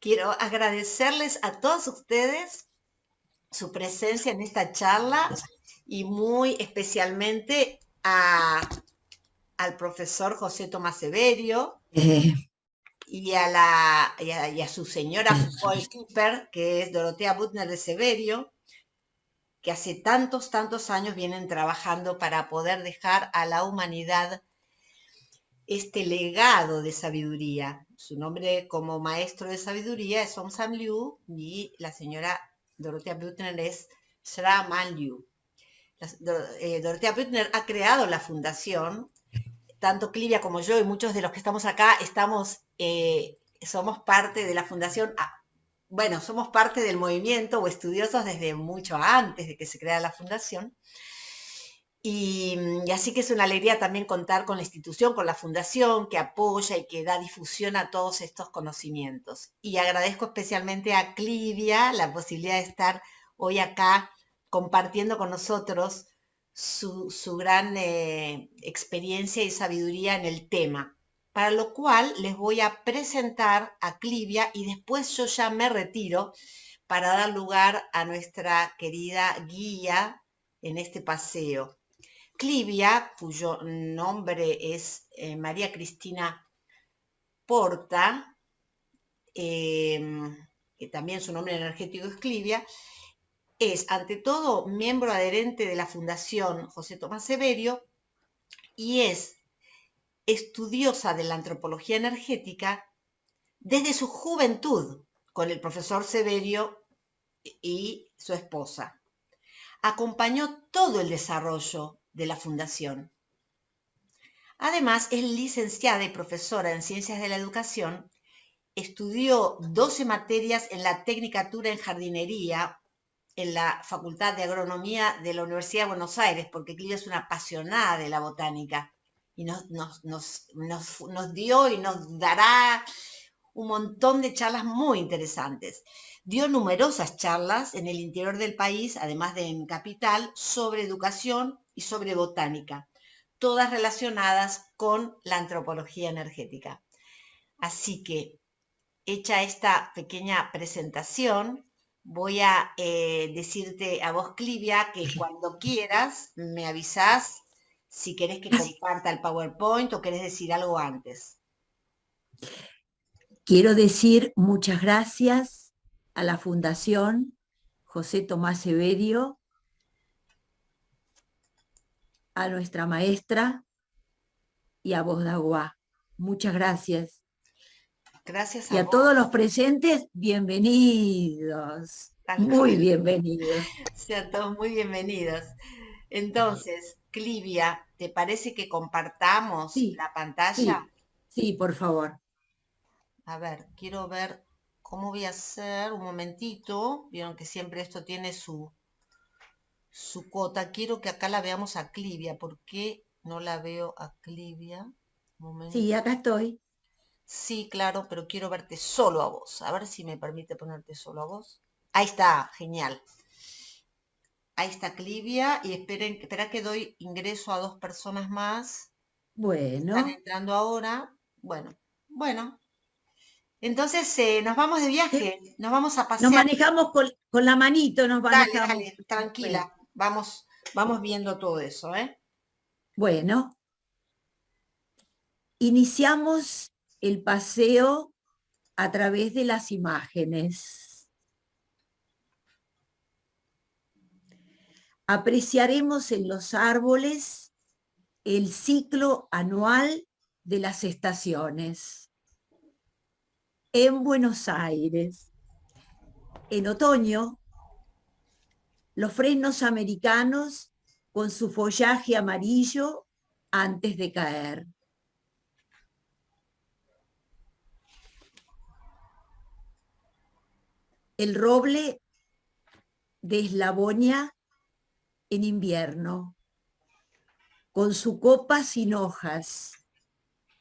Quiero agradecerles a todos ustedes su presencia en esta charla y muy especialmente al profesor José Tomás Severio Eh, y a su señora Keeper, que es Dorotea Butner de Severio, que hace tantos años vienen trabajando para poder dejar a la humanidad este legado de sabiduría. Su nombre como maestro de sabiduría es Aung San Liu y la señora Dorothea Büttner es Shra Man Liu. Dorothea Büttner ha creado la fundación, tanto Clivia como yo y muchos de los que estamos acá somos parte de la fundación. Bueno, somos parte del movimiento o estudiosos desde mucho antes de que se creara la fundación. Y así que es una alegría también contar con la institución, con la fundación que apoya y que da difusión a todos estos conocimientos. Y agradezco especialmente a Clivia la posibilidad de estar hoy acá compartiendo con nosotros su gran experiencia y sabiduría en el tema. Para lo cual les voy a presentar a Clivia y después yo ya me retiro para dar lugar a nuestra querida guía en este paseo. Clivia, cuyo nombre es María Cristina Porta, que también su nombre energético es Clivia, es ante todo miembro adherente de la Fundación José Tomás Severio y es estudiosa de la antropología energética desde su juventud con el profesor Severio y su esposa. Acompañó todo el desarrollo de la fundación. Además, es licenciada y profesora en Ciencias de la Educación. Estudió 12 materias en la Tecnicatura en Jardinería en la Facultad de Agronomía de la Universidad de Buenos Aires, porque Clivia es una apasionada de la botánica y nos dio y nos dará un montón de charlas muy interesantes. Dio numerosas charlas en el interior del país, además de en Capital, sobre educación y sobre botánica, todas relacionadas con la antropología energética. Así que, hecha esta pequeña presentación, voy a decirte a vos, Clivia, que cuando quieras me avisás si querés que comparta el PowerPoint o querés decir algo antes. Quiero decir muchas gracias a la Fundación José Tomás Severio, a nuestra maestra y a vos, Daguá. Muchas gracias. Gracias Y a a vos. todos los presentes, bienvenidos. Tal Muy cual. bienvenidos. Sean todos muy bienvenidos. Entonces, Clivia, ¿te parece que compartamos Sí, la pantalla? sí, sí, por favor. A ver, quiero ver cómo voy a hacer. Un momentito. Vieron que siempre esto tiene su cuota. Quiero que acá la veamos a Clivia. ¿Por qué no la veo a Clivia? Un Sí, momento. acá estoy. Sí, claro, pero quiero verte solo a vos. A ver si me permite ponerte solo a vos. Ahí está, genial. Ahí está Clivia y espera que doy ingreso a 2 personas más. Están Bueno, entrando ahora. Bueno. Entonces nos vamos de sí, viaje, nos vamos a nos pasear. manejamos con la manito, nos manejamos. Dale, tranquila. Bueno, Vamos viendo todo eso, ¿eh? bueno, iniciamos el paseo a través de las imágenes. Apreciaremos en los árboles el ciclo anual de las estaciones. En Buenos Aires, en otoño, los fresnos americanos con su follaje amarillo antes de caer. El roble de Eslavonia en invierno, con su copa sin hojas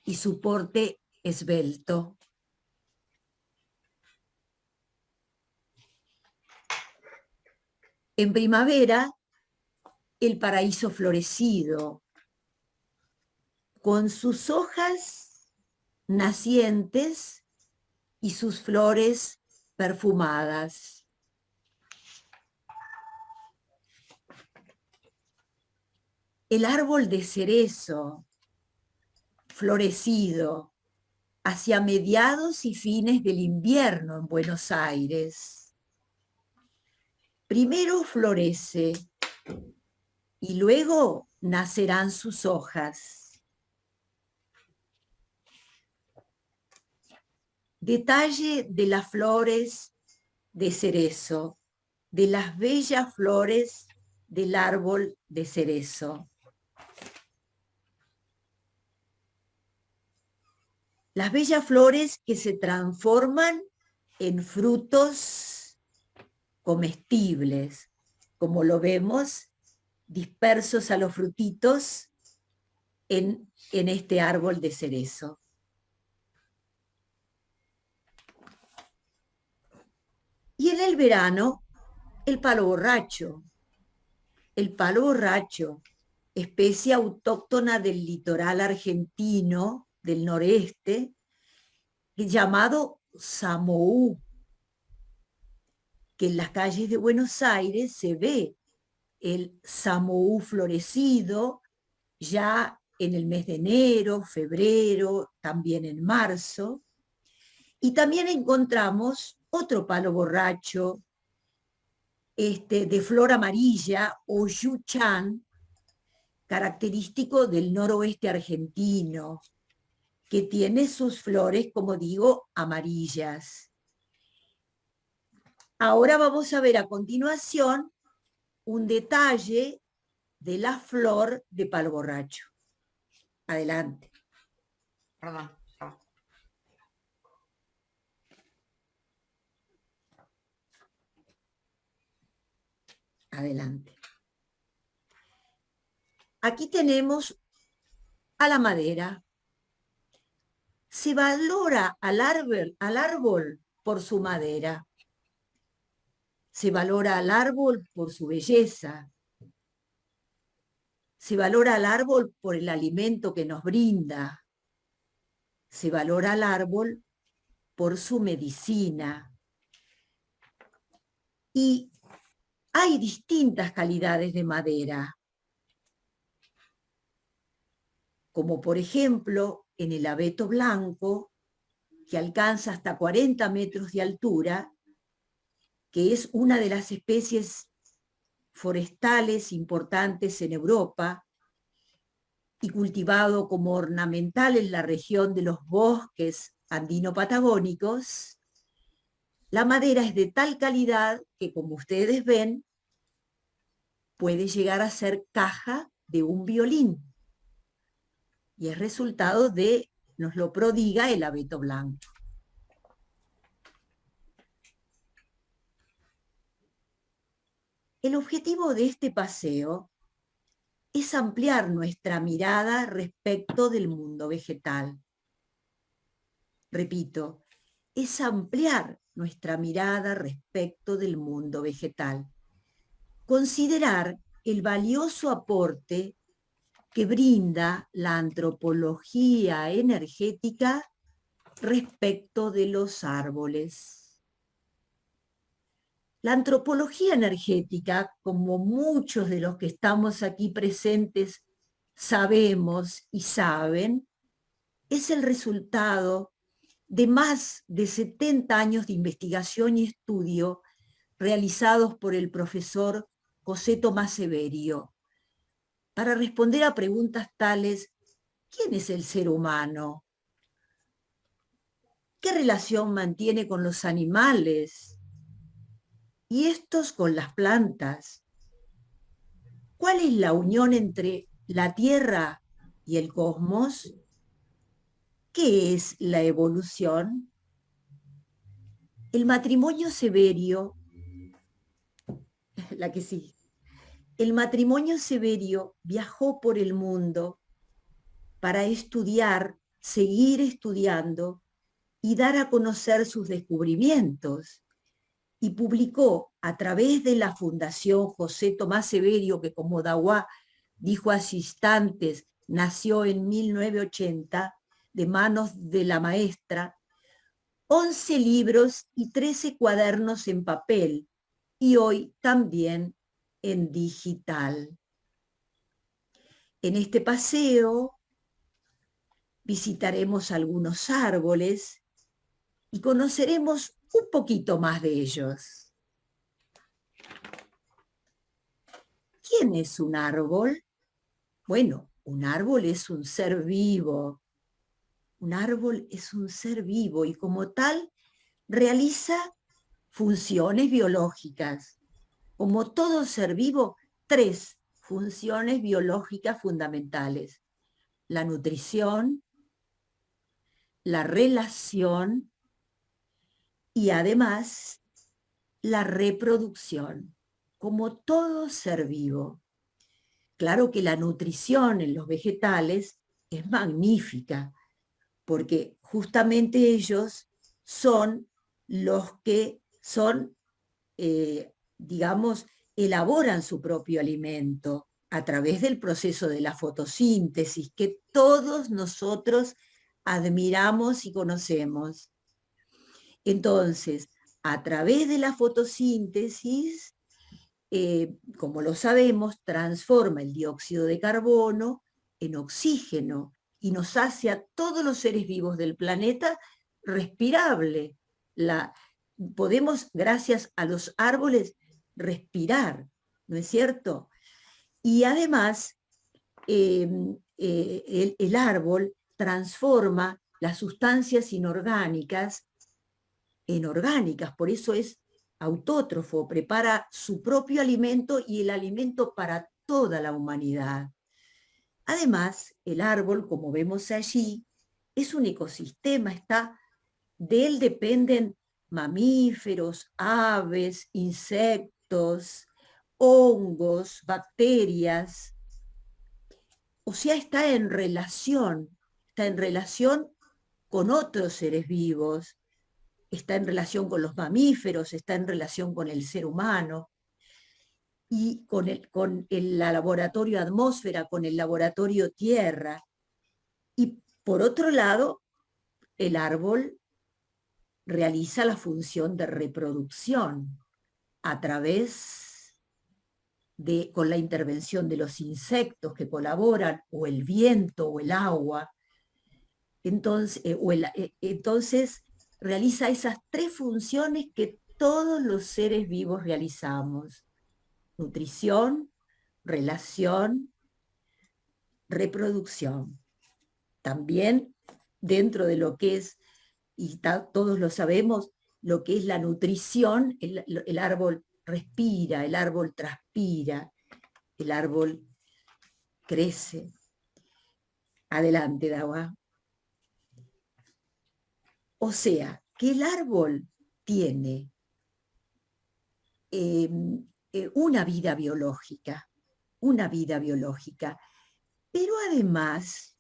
y su porte esbelto. En primavera, el paraíso florecido, con sus hojas nacientes y sus flores perfumadas. El árbol de cerezo, florecido hacia mediados y fines del invierno en Buenos Aires. Primero florece y luego nacerán sus hojas. Detalle de las flores de cerezo, de las bellas flores del árbol de cerezo. Las bellas flores que se transforman en frutos comestibles, como lo vemos dispersos a los frutitos en este árbol de cerezo. Y en el verano, el palo borracho. El palo borracho, especie autóctona del litoral argentino, del noreste, llamado samoú, que en las calles de Buenos Aires se ve el samoú florecido ya en el mes de enero, febrero, también en marzo. Y también encontramos otro palo borracho de flor amarilla o yuchan, característico del noroeste argentino, que tiene sus flores, como digo, amarillas. Ahora vamos a ver a continuación un detalle de la flor de palo borracho. Adelante. Perdón. Adelante. Aquí tenemos a la madera. Se valora al árbol por su madera. Se valora al árbol por su belleza. Se valora al árbol por el alimento que nos brinda. Se valora al árbol por su medicina. Y hay distintas calidades de madera, como por ejemplo en el abeto blanco, que alcanza hasta 40 metros de altura, que es una de las especies forestales importantes en Europa y cultivado como ornamental en la región de los bosques andino-patagónicos. La madera es de tal calidad que, como ustedes ven, puede llegar a ser caja de un violín. Y es resultado de, nos lo prodiga el abeto blanco. El objetivo de este paseo es ampliar nuestra mirada respecto del mundo vegetal. Repito, es ampliar nuestra mirada respecto del mundo vegetal. Considerar el valioso aporte que brinda la antropología energética respecto de los árboles. La antropología energética, como muchos de los que estamos aquí presentes sabemos y saben, es el resultado de más de 70 años de investigación y estudio realizados por el profesor José Tomás Severio, para responder a preguntas tales: ¿quién es el ser humano? ¿Qué relación mantiene con los animales? ¿Y estos con las plantas? ¿Cuál es la unión entre la Tierra y el cosmos? ¿Qué es la evolución? El matrimonio Severio, la que sigue. El matrimonio Severio viajó por el mundo para estudiar, seguir estudiando y dar a conocer sus descubrimientos. Y publicó a través de la Fundación José Tomás Severio, que como Dawá dijo hace instantes, nació en 1980, de manos de la maestra, 11 libros y 13 cuadernos en papel, y hoy también en digital. En este paseo visitaremos algunos árboles y conoceremos un poquito más de ellos. ¿Quién es un árbol? Bueno, un árbol es un ser vivo. Un árbol es un ser vivo y como tal realiza funciones biológicas. Como todo ser vivo, 3 funciones biológicas fundamentales: la nutrición, la relación y además la reproducción, como todo ser vivo. Claro que la nutrición en los vegetales es magnífica, porque justamente ellos son los que son, digamos, elaboran su propio alimento a través del proceso de la fotosíntesis que todos nosotros admiramos y conocemos. Entonces, a través de la fotosíntesis, como lo sabemos, transforma el dióxido de carbono en oxígeno y nos hace a todos los seres vivos del planeta respirable. Podemos, gracias a los árboles, respirar, ¿no es cierto? Y además, el árbol transforma las sustancias inorgánicas en orgánicas, por eso es autótrofo, prepara su propio alimento y el alimento para toda la humanidad. Además, el árbol, como vemos allí, es un ecosistema, de él dependen mamíferos, aves, insectos, hongos, bacterias, o sea, está en relación con otros seres vivos, está en relación con los mamíferos, está en relación con el ser humano, y con el laboratorio atmósfera, con el laboratorio tierra. Y por otro lado, el árbol realiza la función de reproducción a través con la intervención de los insectos que colaboran, o el viento, o el agua. Entonces realiza esas 3 funciones que todos los seres vivos realizamos: nutrición, relación, reproducción. También dentro de lo que es, y todos lo sabemos, lo que es la nutrición, el árbol respira, el árbol transpira, el árbol crece. Adelante, Dawa. O sea, que el árbol tiene una vida biológica, pero además,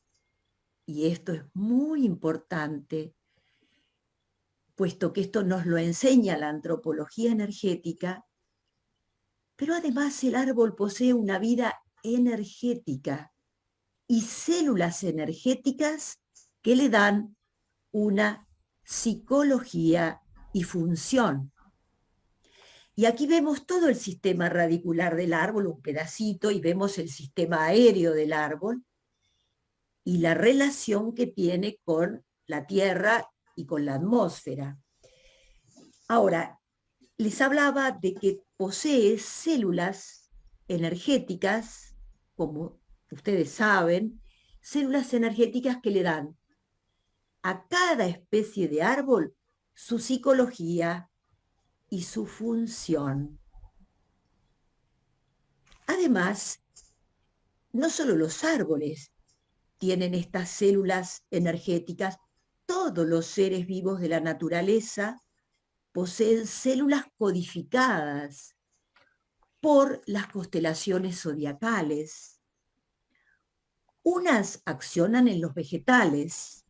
y esto es muy importante, puesto que esto nos lo enseña la antropología energética, pero además el árbol posee una vida energética y células energéticas que le dan una psicología y función. Y aquí vemos todo el sistema radicular del árbol, un pedacito, y vemos el sistema aéreo del árbol y la relación que tiene con la tierra y con la atmósfera. Ahora, les hablaba de que posee células energéticas, como ustedes saben, células energéticas que le dan a cada especie de árbol su psicología y su función. Además, no solo los árboles tienen estas células energéticas, todos los seres vivos de la naturaleza poseen células codificadas por las constelaciones zodiacales. Unas accionan en los vegetales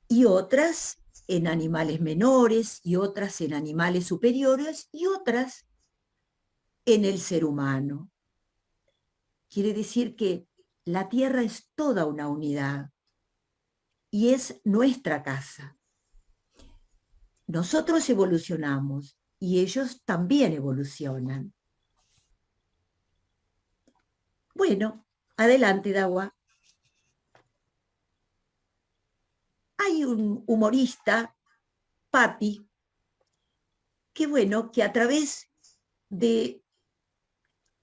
y otras en animales menores, y otras en animales superiores, y otras en el ser humano. Quiere decir que la Tierra es toda una unidad. y es nuestra casa. Nosotros evolucionamos y ellos también evolucionan. Bueno, adelante, Dawa. Hay un humorista, Patti, que bueno, que a través de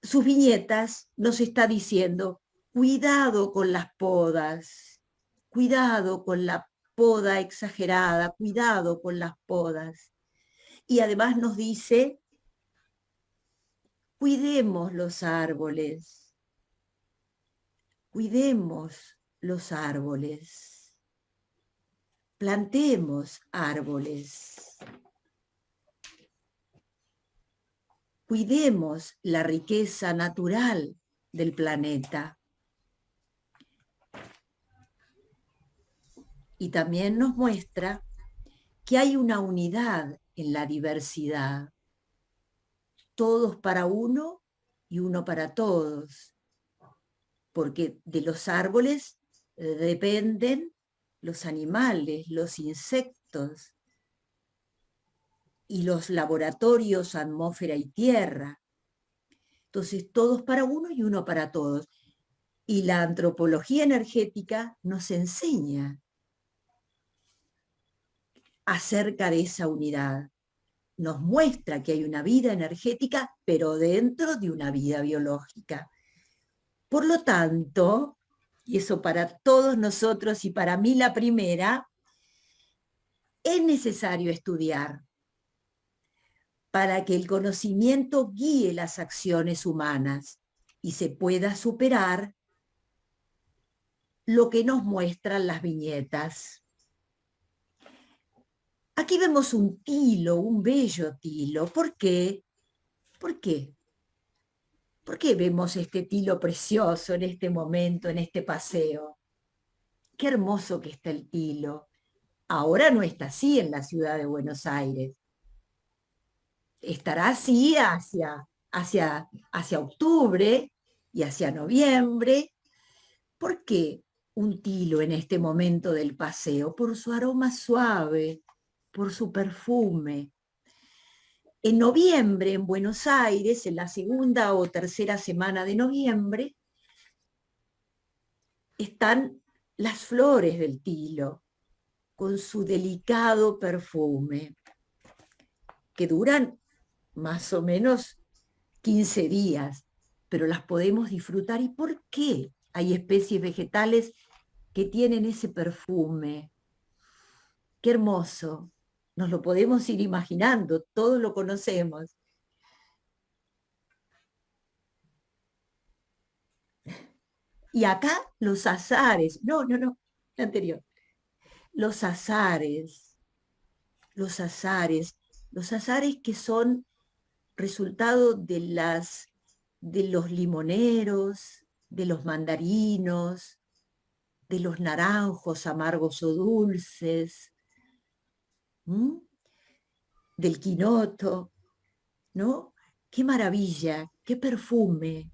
sus viñetas nos está diciendo, cuidado con las podas, cuidado con la poda exagerada, cuidado con las podas. Y además nos dice, cuidemos los árboles, cuidemos los árboles, plantemos árboles, cuidemos la riqueza natural del planeta. Y también nos muestra que hay una unidad en la diversidad, todos para uno y uno para todos, porque de los árboles dependen los animales, los insectos y los laboratorios atmósfera y tierra. Entonces, todos para uno y uno para todos. Y la antropología energética nos enseña acerca de esa unidad. Nos muestra que hay una vida energética, pero dentro de una vida biológica. Por lo tanto, y eso para todos nosotros y para mí la primera, es necesario estudiar para que el conocimiento guíe las acciones humanas y se pueda superar lo que nos muestran las viñetas. Aquí vemos un tilo, un bello tilo. ¿Por qué? ¿Por qué? ¿Por qué vemos este tilo precioso en este momento, en este paseo? Qué hermoso que está el tilo. Ahora no está así en la ciudad de Buenos Aires. Estará así hacia octubre y hacia noviembre. ¿Por qué un tilo en este momento del paseo? Por su aroma suave, por su perfume. En noviembre, en Buenos Aires, en la segunda o tercera semana de noviembre, están las flores del tilo, con su delicado perfume, que duran más o menos 15 días, pero las podemos disfrutar. ¿Y por qué hay especies vegetales que tienen ese perfume? Qué hermoso. Nos lo podemos ir imaginando, todos lo conocemos. Y acá los azares, no, la anterior. Los azares, los azares, los azares que son resultado de los limoneros, de los mandarinos, de los naranjos amargos o dulces, ¿m? Del quinoto, ¿no? Qué maravilla, qué perfume.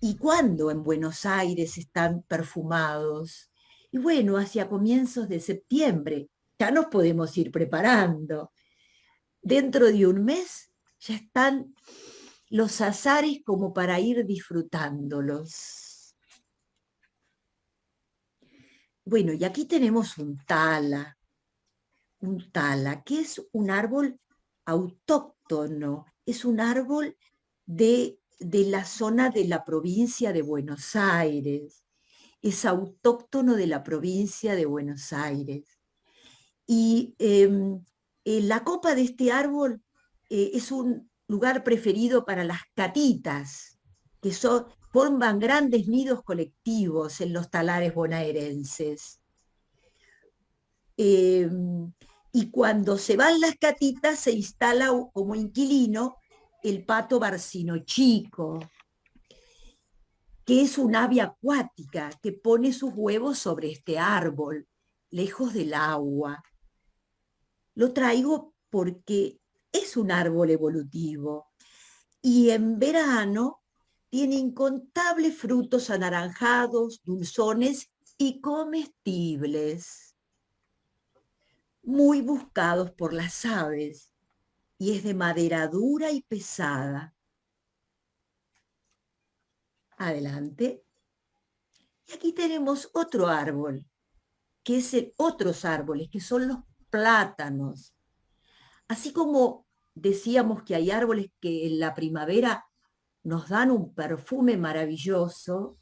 ¿Y cuándo en Buenos Aires están perfumados? Y bueno, hacia comienzos de septiembre ya nos podemos ir preparando. Dentro de un mes ya están los azares como para ir disfrutándolos. Bueno, y aquí tenemos un tala, que es un árbol autóctono, es un árbol de la zona de la provincia de Buenos Aires, es autóctono de la provincia de Buenos Aires. Y la copa de este árbol es un lugar preferido para las catitas, que forman grandes nidos colectivos en los talares bonaerenses. Y cuando se van las catitas se instala como inquilino el pato barcino chico, que es un ave acuática que pone sus huevos sobre este árbol, lejos del agua. Lo traigo porque es un árbol evolutivo y en verano tiene incontables frutos anaranjados, dulzones y comestibles. muy buscados por las aves, y es de madera dura y pesada. Adelante. Y aquí tenemos otro árbol, que es otros árboles, que son los plátanos. Así como decíamos que hay árboles que en la primavera nos dan un perfume maravilloso,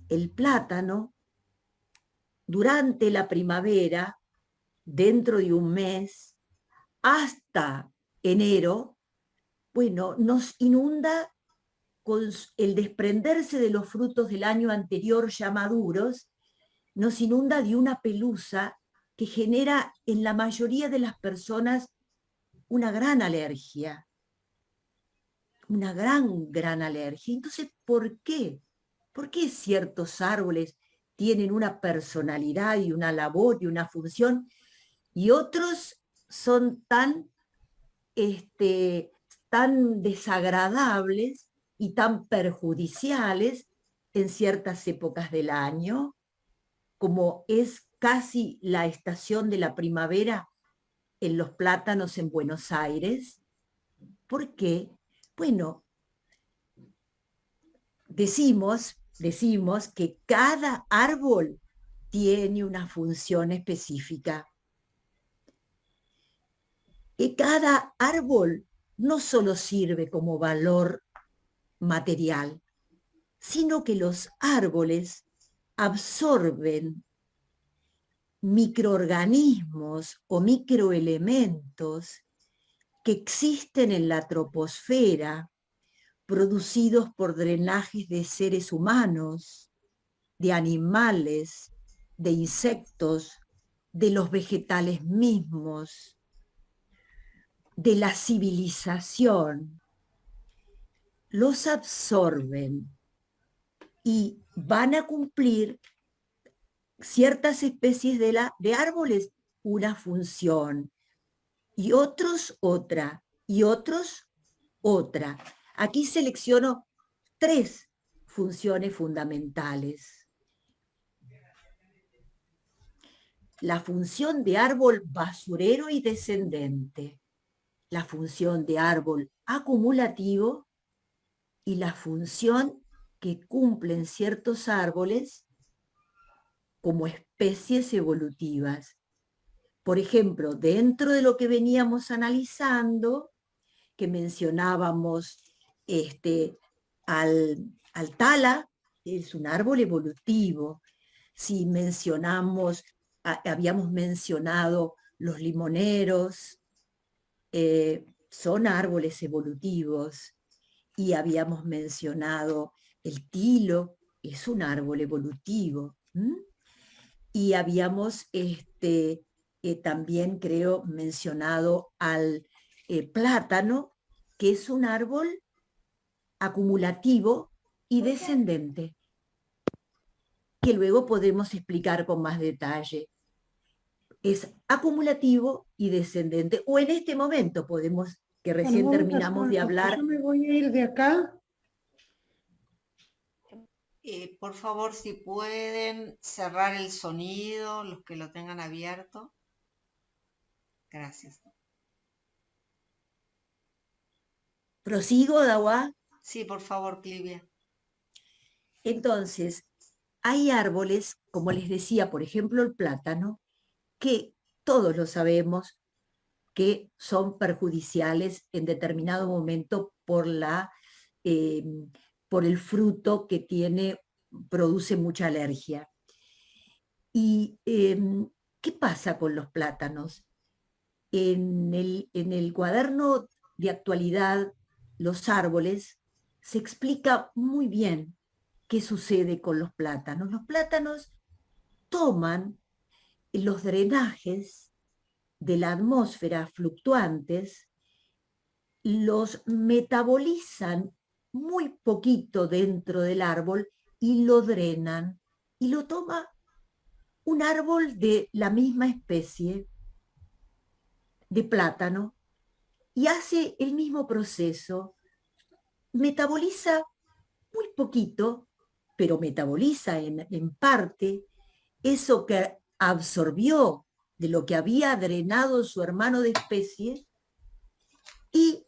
el plátano, durante la primavera, dentro de un mes, hasta enero, bueno, nos inunda con el desprenderse de los frutos del año anterior ya maduros, nos inunda de una pelusa que genera en la mayoría de las personas una gran alergia, una gran alergia. Entonces, ¿por qué? ¿Por qué ciertos árboles tienen una personalidad y una labor y una función y otros son tan desagradables y tan perjudiciales en ciertas épocas del año, como es casi la estación de la primavera en los plátanos en Buenos Aires? ¿Por qué? Bueno, decimos que cada árbol tiene una función específica, que cada árbol no solo sirve como valor material, sino que los árboles absorben microorganismos o microelementos que existen en la troposfera, producidos por drenajes de seres humanos, de animales, de insectos, de los vegetales mismos, de la civilización. Los absorben y van a cumplir ciertas especies de árboles una función, y otros otra, y otros otra. Aquí selecciono 3 funciones fundamentales. La función de árbol basurero y descendente, la función de árbol acumulativo y la función que cumplen ciertos árboles como especies evolutivas. Por ejemplo, dentro de lo que veníamos analizando, que mencionábamos al tala, es un árbol evolutivo. Si habíamos mencionado los limoneros, son árboles evolutivos, y habíamos mencionado el tilo, es un árbol evolutivo. Y habíamos también, creo, mencionado al plátano, que es un árbol acumulativo y descendente, que luego podemos explicar con más detalle. Es acumulativo y descendente, o en este momento podemos, que recién terminamos de hablar. Yo me voy a ir de acá. Por favor, si pueden cerrar el sonido, los que lo tengan abierto. Gracias. ¿Prosigo, Dawa? Sí, por favor, Clivia. Entonces, hay árboles, como les decía, por ejemplo, el plátano, que todos lo sabemos que son perjudiciales en determinado momento por el fruto que produce mucha alergia. ¿Y qué pasa con los plátanos? En el cuaderno de actualidad, los árboles, se explica muy bien qué sucede con los plátanos. Los plátanos toman los drenajes de la atmósfera fluctuantes, los metabolizan muy poquito dentro del árbol y lo drenan, y lo toma un árbol de la misma especie de plátano y hace el mismo proceso. Metaboliza muy poquito, pero metaboliza en parte eso que absorbió de lo que había drenado su hermano de especie, y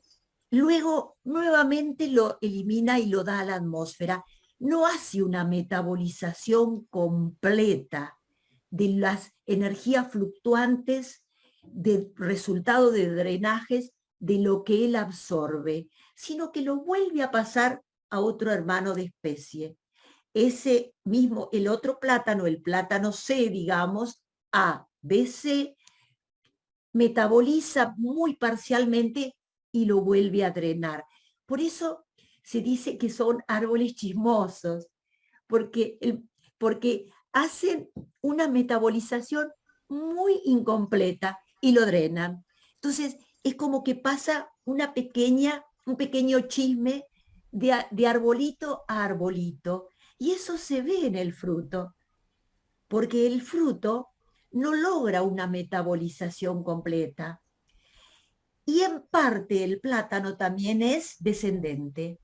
luego nuevamente lo elimina y lo da a la atmósfera. No hace una metabolización completa de las energías fluctuantes del resultado de drenajes de lo que él absorbe, sino que lo vuelve a pasar a otro hermano de especie. Ese mismo, el otro plátano, el plátano C, digamos, A, B, C, metaboliza muy parcialmente y lo vuelve a drenar. Por eso se dice que son árboles chismosos, porque, porque hacen una metabolización muy incompleta y lo drenan. Entonces, es como que pasa un pequeño chisme de arbolito a arbolito, y eso se ve en el fruto, porque el fruto no logra una metabolización completa. Y en parte el plátano también es descendente,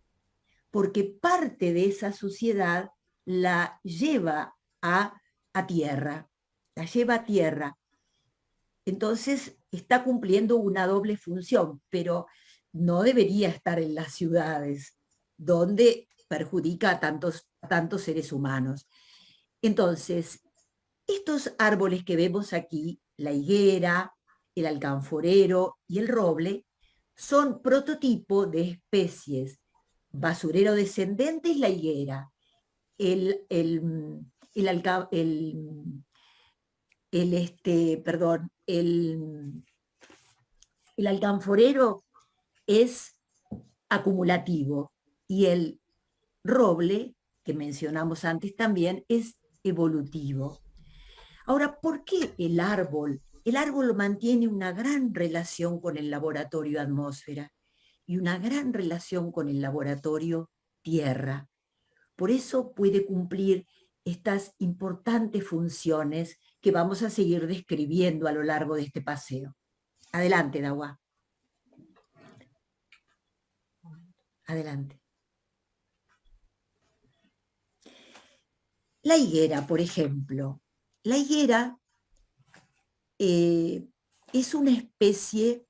porque parte de esa suciedad la lleva a tierra, la lleva a tierra. Entonces está cumpliendo una doble función, pero no debería estar en las ciudades, donde perjudica a tantos seres humanos. Entonces, estos árboles que vemos aquí, la higuera, el alcanforero y el roble, son prototipo de especies. Basurero descendente es la higuera, el, el, el, alca, perdón, el alcanforero es acumulativo y el roble, que mencionamos antes también, es evolutivo. Ahora, ¿por qué el árbol? El árbol mantiene una gran relación con el laboratorio atmósfera y una gran relación con el laboratorio tierra. Por eso puede cumplir estas importantes funciones que vamos a seguir describiendo a lo largo de este paseo. Adelante, Dawa. Adelante. La higuera, por ejemplo. La higuera es una especie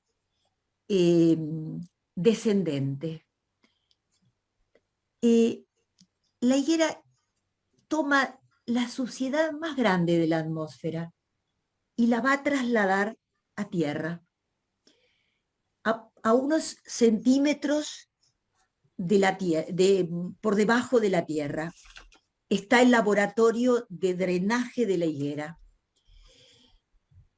descendente. La higuera toma la suciedad más grande de la atmósfera y la va a trasladar a tierra, a unos centímetros por debajo de la tierra. Está el laboratorio de drenaje de la higuera.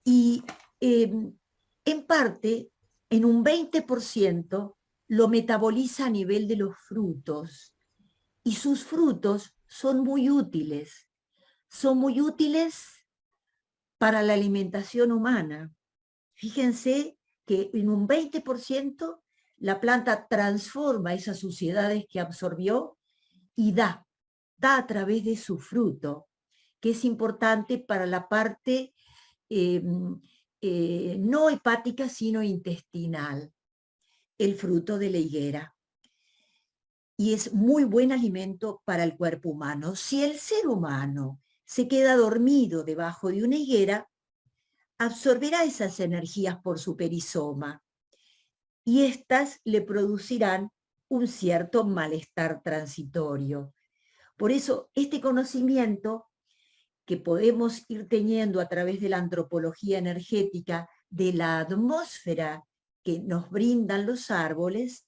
Y en parte, en un 20%, lo metaboliza a nivel de los frutos. Y sus frutos son muy útiles. Son muy útiles para la alimentación humana. Fíjense que en un 20% la planta transforma esas suciedades que absorbió y da a través de su fruto, que es importante para la parte no hepática, sino intestinal, el fruto de la higuera. Y es muy buen alimento para el cuerpo humano. Si el ser humano se queda dormido debajo de una higuera, absorberá esas energías por su perizoma y éstas le producirán un cierto malestar transitorio. Por eso, este conocimiento que podemos ir teniendo a través de la antropología energética de la atmósfera que nos brindan los árboles,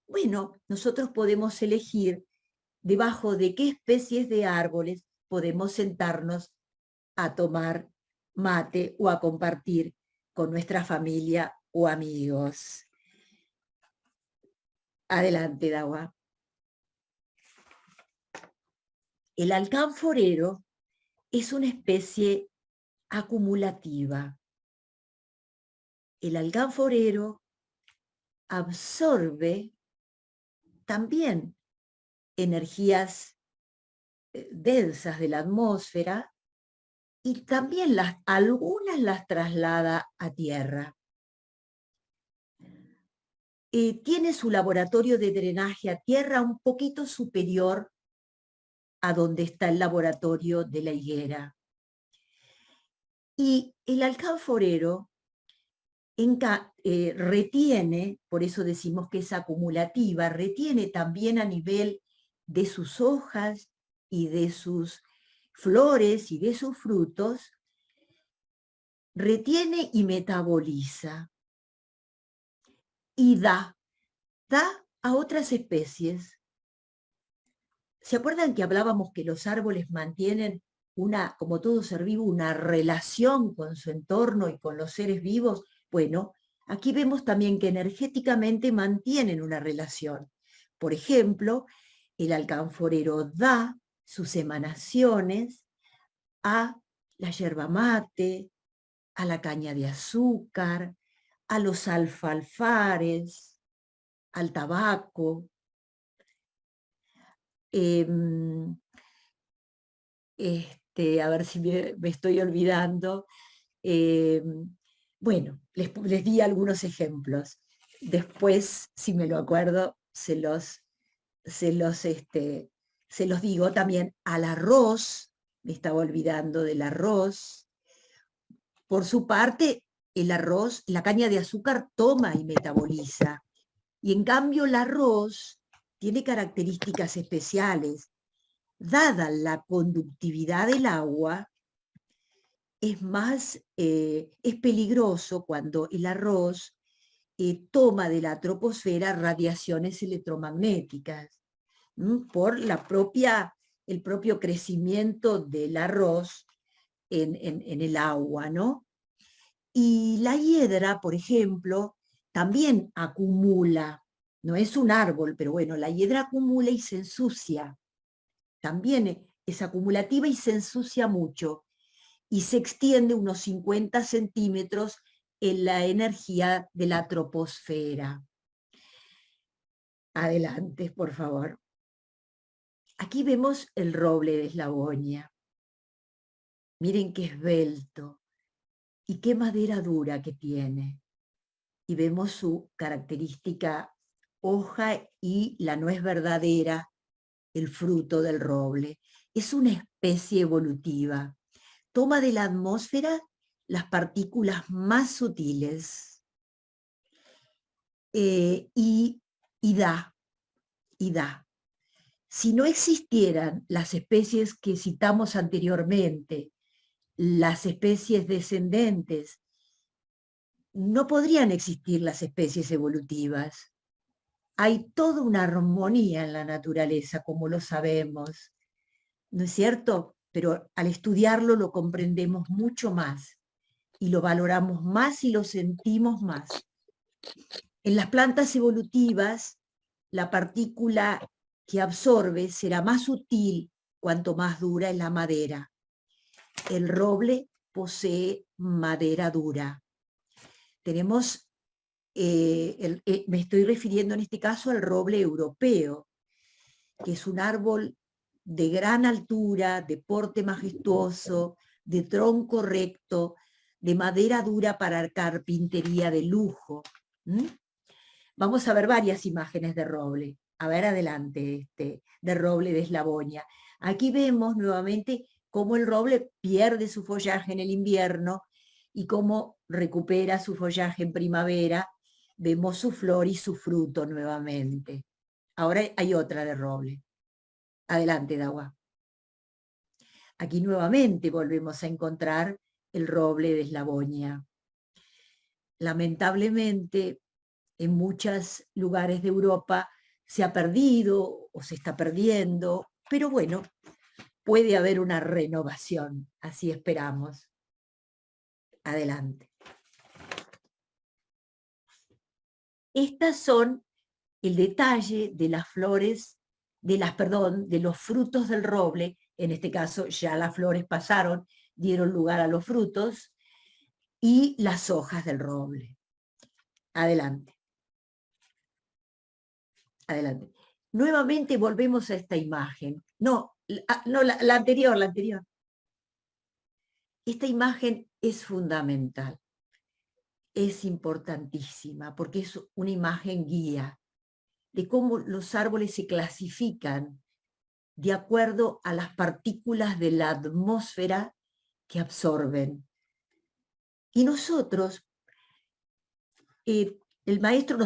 bueno, nosotros podemos elegir debajo de qué especies de árboles podemos sentarnos a tomar mate o a compartir con nuestra familia o amigos. Adelante, Dawa. El alcanforero es una especie acumulativa. El alcanforero absorbe también energías densas de la atmósfera y también algunas las traslada a tierra. Tiene su laboratorio de drenaje a tierra un poquito superior a donde está el laboratorio de la higuera. Y el alcanforero retiene, por eso decimos que es acumulativa, retiene también a nivel de sus hojas y de sus flores y de sus frutos, retiene y metaboliza y da a otras especies. ¿Se acuerdan que hablábamos que los árboles mantienen como todo ser vivo, una relación con su entorno y con los seres vivos? Bueno, aquí vemos también que energéticamente mantienen una relación. Por ejemplo, el alcanforero da sus emanaciones a la yerba mate, a la caña de azúcar, a los alfalfares, al tabaco. A ver si me estoy olvidando. Bueno, les di algunos ejemplos. Después, si me lo acuerdo, se los digo. También al arroz, me estaba olvidando del arroz. Por su parte, el arroz, la caña de azúcar toma y metaboliza. Y en cambio el arroz tiene características especiales. Dada la conductividad del agua, es peligroso cuando el arroz toma de la troposfera radiaciones electromagnéticas, por el propio crecimiento del arroz en el agua, ¿no? Y la hiedra, por ejemplo, también acumula, no es un árbol, pero bueno, la hiedra acumula y se ensucia. También es acumulativa y se ensucia mucho y se extiende unos 50 centímetros en la energía de la troposfera. Adelante, por favor. Aquí vemos el roble de Eslavonia. Miren qué esbelto y qué madera dura que tiene. Y vemos su característica hoja y la nuez verdadera, el fruto del roble. Es una especie evolutiva. Toma de la atmósfera las partículas más sutiles y da. Si no existieran las especies que citamos anteriormente, las especies descendentes, no podrían existir las especies evolutivas. Hay toda una armonía en la naturaleza, como lo sabemos, ¿no es cierto? Pero al estudiarlo lo comprendemos mucho más y lo valoramos más y lo sentimos más. En las plantas evolutivas, la partícula que absorbe será más sutil cuanto más dura es la madera. El roble posee madera dura. Tenemos, me estoy refiriendo en este caso al roble europeo, que es un árbol de gran altura, de porte majestuoso, de tronco recto, de madera dura para carpintería de lujo. Vamos a ver varias imágenes de roble. A ver, adelante, de roble de Eslavonia. Aquí vemos nuevamente cómo el roble pierde su follaje en el invierno y cómo recupera su follaje en primavera. Vemos su flor y su fruto nuevamente. Ahora hay otra de roble. Adelante, Dawa. Aquí nuevamente volvemos a encontrar el roble de Eslavonia. Lamentablemente, en muchos lugares de Europa se ha perdido o se está perdiendo, pero bueno, puede haber una renovación, así esperamos. Adelante. Estas son el detalle de las flores, de los frutos del roble. En este caso ya las flores pasaron, dieron lugar a los frutos, y las hojas del roble. Adelante. Adelante. Nuevamente volvemos a esta imagen. No, la anterior. Esta imagen es fundamental. Es importantísima porque es una imagen guía de cómo los árboles se clasifican de acuerdo a las partículas de la atmósfera que absorben. Y nosotros, el maestro,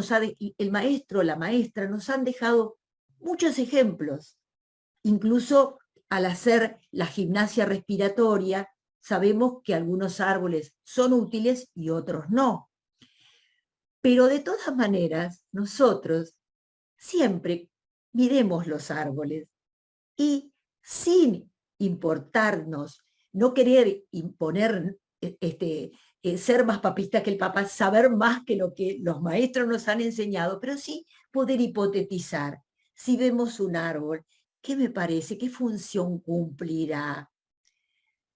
la maestra nos han dejado muchos ejemplos. Incluso al hacer la gimnasia respiratoria, sabemos que algunos árboles son útiles y otros no. Pero de todas maneras, nosotros siempre miremos los árboles y sin importarnos, no querer imponer, ser más papista que el papá, saber más que lo que los maestros nos han enseñado, pero sí poder hipotetizar. Si vemos un árbol, ¿qué me parece? ¿Qué función cumplirá?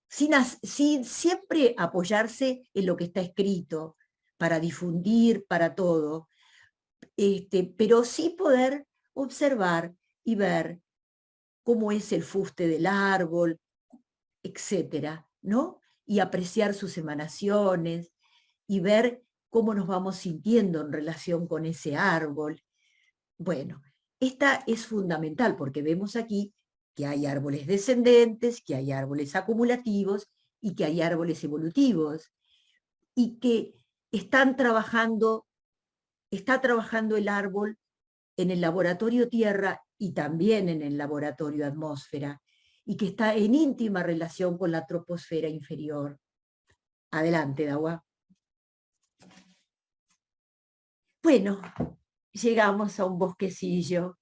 Sin siempre apoyarse en lo que está escrito, para difundir, para todo, pero sí poder observar y ver cómo es el fuste del árbol, etcétera, ¿no? Y apreciar sus emanaciones y ver cómo nos vamos sintiendo en relación con ese árbol. Bueno, esta es fundamental porque vemos aquí que hay árboles descendentes, que hay árboles acumulativos y que hay árboles evolutivos y que está trabajando el árbol en el laboratorio Tierra y también en el laboratorio Atmósfera, y que está en íntima relación con la troposfera inferior. Adelante, Dawa. Bueno, llegamos a un bosquecillo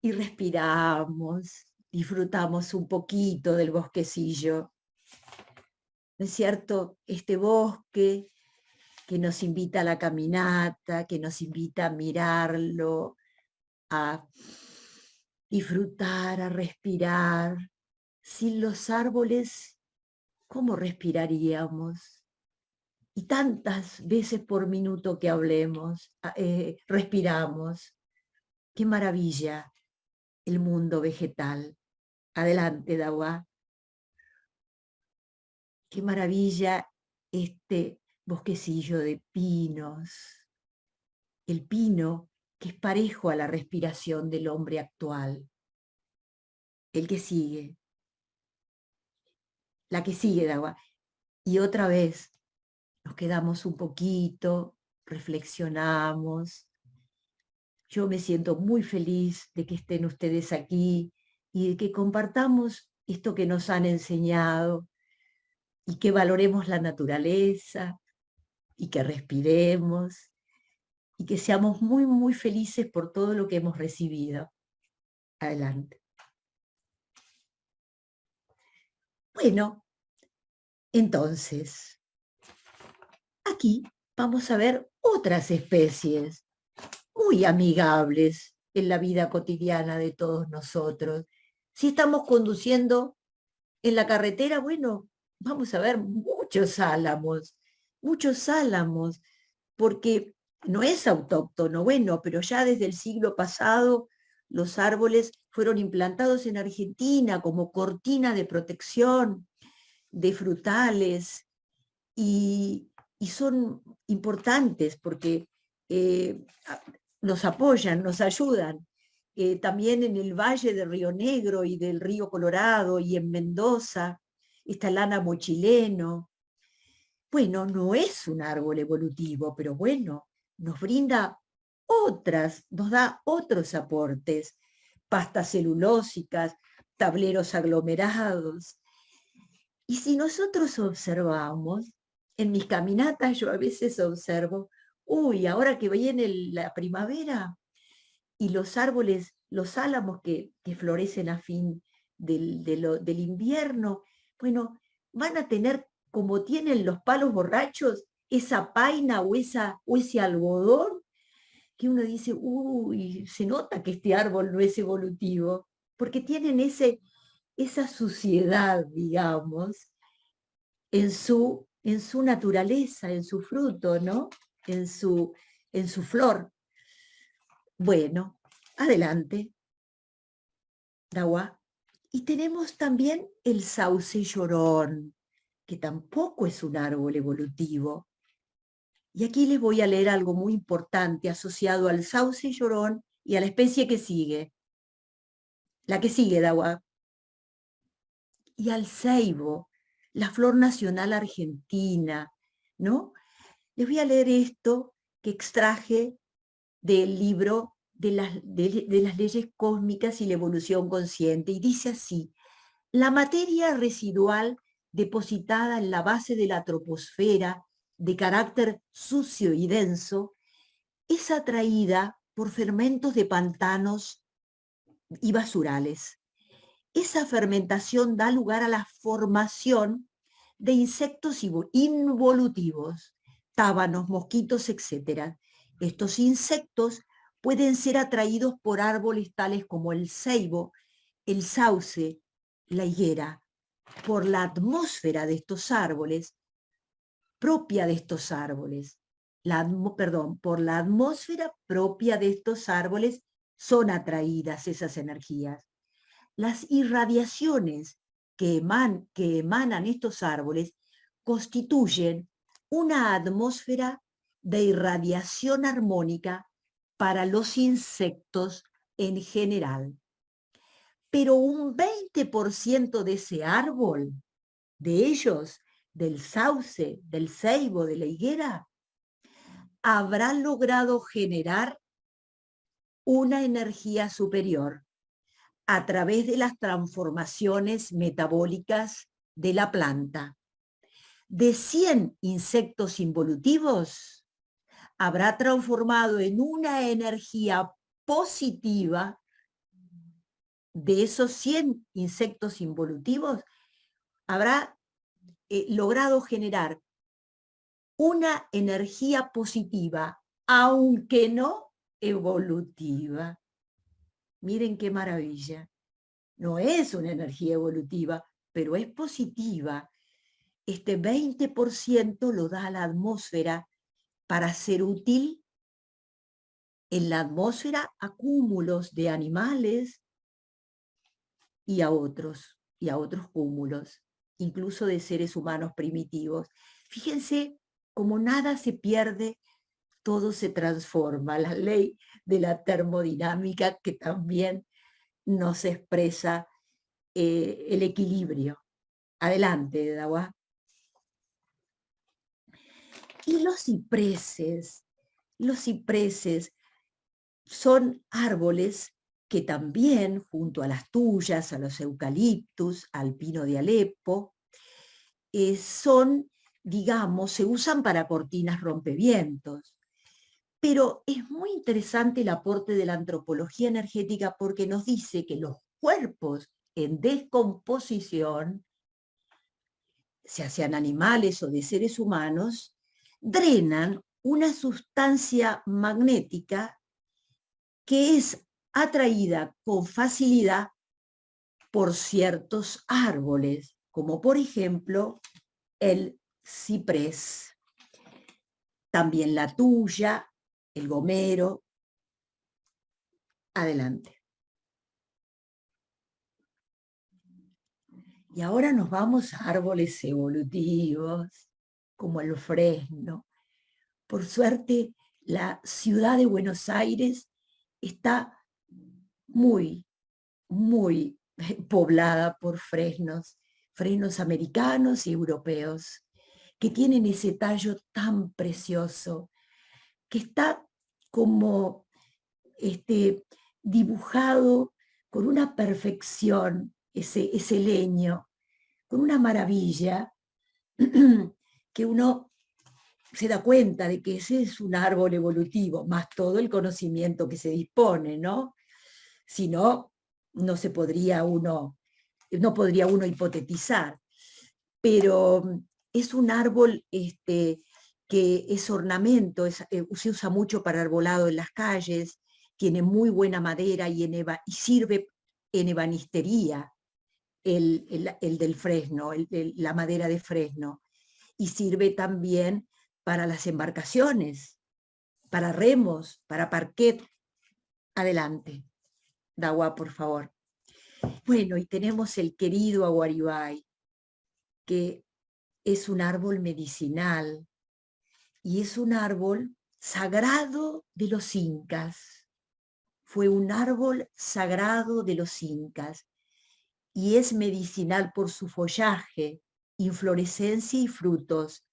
y respiramos, disfrutamos un poquito del bosquecillo. ¿No es cierto? Este bosque que nos invita a la caminata, que nos invita a mirarlo, a disfrutar, a respirar. Sin los árboles, ¿cómo respiraríamos? Y tantas veces por minuto que hablemos, respiramos. ¡Qué maravilla el mundo vegetal! Adelante, Dawa. ¡Qué maravilla este bosquecillo de pinos! El pino que es parejo a la respiración del hombre actual. El que sigue. La que sigue, Dawa. Y otra vez nos quedamos un poquito, reflexionamos. Yo me siento muy feliz de que estén ustedes aquí y de que compartamos esto que nos han enseñado y que valoremos la naturaleza y que respiremos y que seamos muy, muy felices por todo lo que hemos recibido. Adelante. Bueno, entonces, aquí vamos a ver otras especies muy amigables en la vida cotidiana de todos nosotros. Si estamos conduciendo en la carretera, bueno, vamos a ver muchos álamos, porque no es autóctono, bueno, pero ya desde el siglo pasado los árboles fueron implantados en Argentina como cortina de protección de frutales y son importantes porque nos apoyan, nos ayudan. También en el Valle de Río Negro y del Río Colorado y en Mendoza está el álamo chileno. Bueno, no es un árbol evolutivo, pero bueno, nos brinda nos da otros aportes, pastas celulósicas, tableros aglomerados. Y si nosotros observamos, en mis caminatas yo a veces observo, uy, ahora que viene la primavera y los árboles, los álamos que florecen a fin del invierno, bueno, van a tener, como tienen los palos borrachos, esa paina o ese algodón, que uno dice, uy, se nota que este árbol no es evolutivo, porque tienen esa suciedad, digamos, en su naturaleza, en su fruto, ¿no? En su flor. Bueno, adelante, Dawa. Y tenemos también el sauce llorón, que tampoco es un árbol evolutivo. Y aquí les voy a leer algo muy importante asociado al sauce llorón y a la especie que sigue. La que sigue, Dawa. Y al ceibo, la flor nacional argentina, ¿no? Les voy a leer esto que extraje del libro de las leyes cósmicas y la evolución consciente, y dice así: la materia residual depositada en la base de la troposfera, de carácter sucio y denso, es atraída por fermentos de pantanos y basurales. Esa fermentación da lugar a la formación de insectos involutivos, tábanos, mosquitos, etc. Estos insectos pueden ser atraídos por árboles tales como el ceibo, el sauce, la higuera, por la atmósfera de estos árboles, propia de estos árboles. Por la atmósfera propia de estos árboles son atraídas esas energías. Las irradiaciones que emanan estos árboles constituyen una atmósfera de irradiación armónica para los insectos en general. Pero un 20% de ese árbol, de ellos, del sauce, del ceibo, de la higuera, habrá logrado generar una energía superior a través de las transformaciones metabólicas de la planta. De 100 insectos involutivos, habrá transformado en una energía positiva. De esos 100 insectos involutivos, habrá logrado generar una energía positiva, aunque no evolutiva. Miren qué maravilla. No es una energía evolutiva, pero es positiva. Este 20% lo da la atmósfera para ser útil en la atmósfera a cúmulos de animales y a otros cúmulos, incluso de seres humanos primitivos. Fíjense cómo nada se pierde, todo se transforma. La ley de la termodinámica que también nos expresa el equilibrio. Adelante, Dawa. Y los cipreses son árboles que también, junto a las tuyas, a los eucaliptus, al pino de Alepo, son, digamos, se usan para cortinas rompevientos. Pero es muy interesante el aporte de la antropología energética porque nos dice que los cuerpos en descomposición, ya sean animales o de seres humanos, drenan una sustancia magnética que es atraída con facilidad por ciertos árboles, como por ejemplo el ciprés, también la tuya, el gomero. Adelante. Y ahora nos vamos a árboles evolutivos, como el fresno. Por suerte, la ciudad de Buenos Aires está muy, muy poblada por fresnos americanos y europeos, que tienen ese tallo tan precioso, que está como dibujado con una perfección, ese leño, con una maravilla, que uno se da cuenta de que ese es un árbol evolutivo, más todo el conocimiento que se dispone, ¿no? Si no, no podría uno hipotetizar. Pero es un árbol que es ornamento, se usa mucho para arbolado en las calles, tiene muy buena madera y sirve en ebanistería, el del fresno, la madera de fresno, y sirve también para las embarcaciones, para remos, para parquet. Adelante, Dawa, por favor. Bueno, y tenemos el querido aguaribay, que es un árbol medicinal y es un árbol sagrado de los incas. Fue un árbol sagrado de los incas y es medicinal por su follaje, inflorescencia y frutos.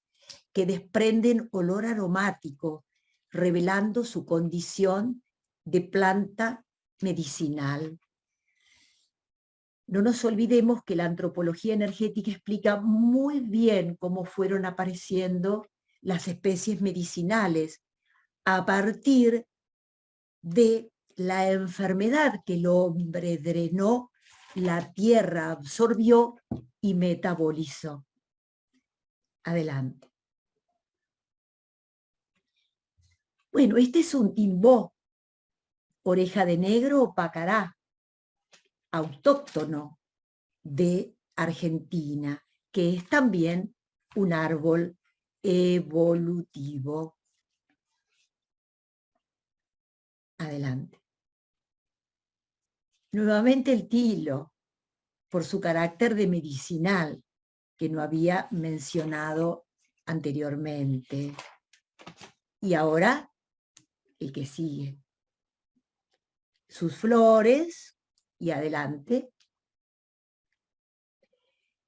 que desprenden olor aromático, revelando su condición de planta medicinal. No nos olvidemos que la antropología energética explica muy bien cómo fueron apareciendo las especies medicinales a partir de la enfermedad que el hombre drenó, la tierra absorbió y metabolizó. Adelante. Bueno, este es un timbó, oreja de negro o pacará, autóctono de Argentina, que es también un árbol evolutivo. Adelante. Nuevamente el tilo, por su carácter de medicinal, que no había mencionado anteriormente. Y ahora, el que sigue. Sus flores, y adelante.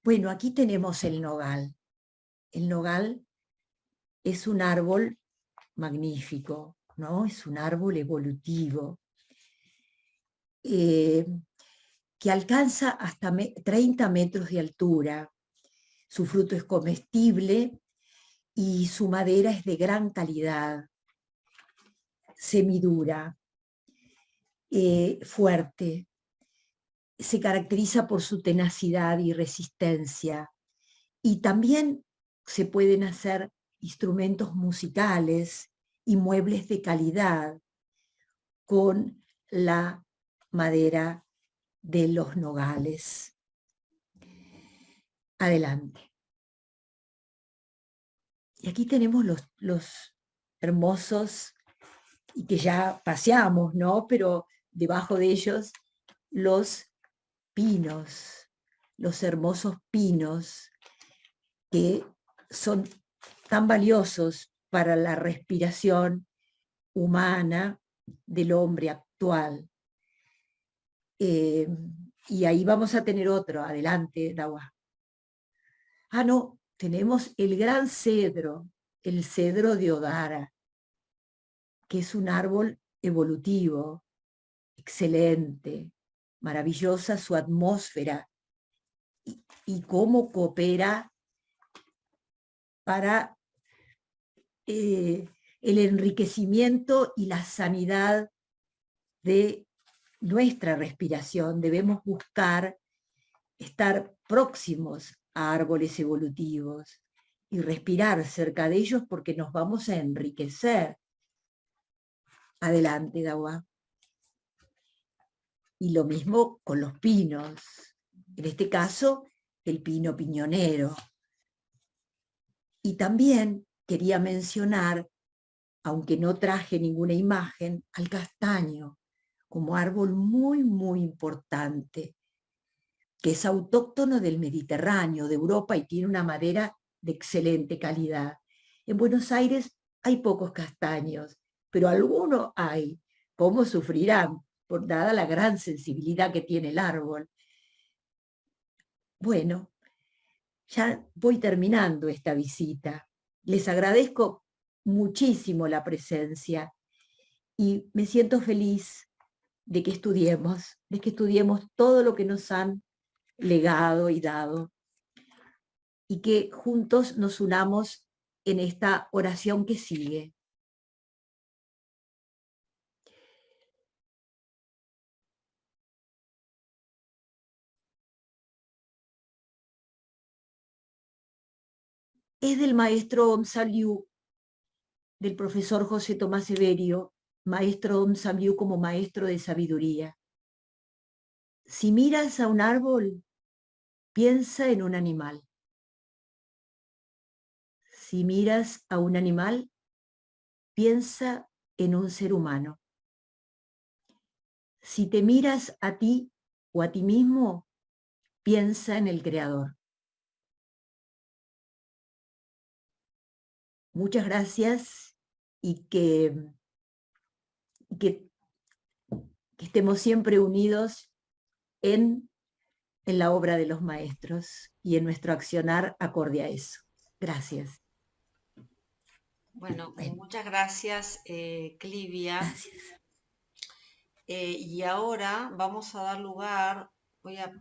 Bueno, aquí tenemos el nogal. El nogal es un árbol magnífico, ¿no? Es un árbol evolutivo que alcanza hasta 30 metros de altura. Su fruto es comestible y su madera es de gran calidad, semidura, fuerte. Se caracteriza por su tenacidad y resistencia. Y también se pueden hacer instrumentos musicales y muebles de calidad con la madera de los nogales. Adelante. Y aquí tenemos los hermosos, y que ya paseamos, ¿no? Pero debajo de ellos los pinos, los hermosos pinos que son tan valiosos para la respiración humana del hombre actual. Y ahí vamos a tener otro. Adelante, Dawa. Ah, no, tenemos el gran cedro, el cedro de Odara, que es un árbol evolutivo, excelente, maravillosa su atmósfera y cómo coopera para el enriquecimiento y la sanidad de nuestra respiración. Debemos buscar estar próximos a árboles evolutivos y respirar cerca de ellos porque nos vamos a enriquecer. Adelante, Dawa. Y lo mismo con los pinos. En este caso, el pino piñonero. Y también quería mencionar, aunque no traje ninguna imagen, al castaño como árbol muy, muy importante, que es autóctono del Mediterráneo, de Europa, y tiene una madera de excelente calidad. En Buenos Aires hay pocos castaños, pero algunos hay. ¿Cómo sufrirán? Por dada la gran sensibilidad que tiene el árbol. Bueno, ya voy terminando esta visita. Les agradezco muchísimo la presencia y me siento feliz de que estudiemos todo lo que nos han legado y dado, y que juntos nos unamos en esta oración que sigue. Es del maestro Om Samyu, del profesor José Tomás Severio, maestro Om Samyu como maestro de sabiduría. Si miras a un árbol, piensa en un animal. Si miras a un animal, piensa en un ser humano. Si te miras a ti o a ti mismo, piensa en el Creador. Muchas gracias y que estemos siempre unidos en la obra de los maestros y en nuestro accionar acorde a eso. Gracias. Bueno, Bueno. muchas gracias, Clivia. Gracias. Y ahora vamos a dar lugar, voy a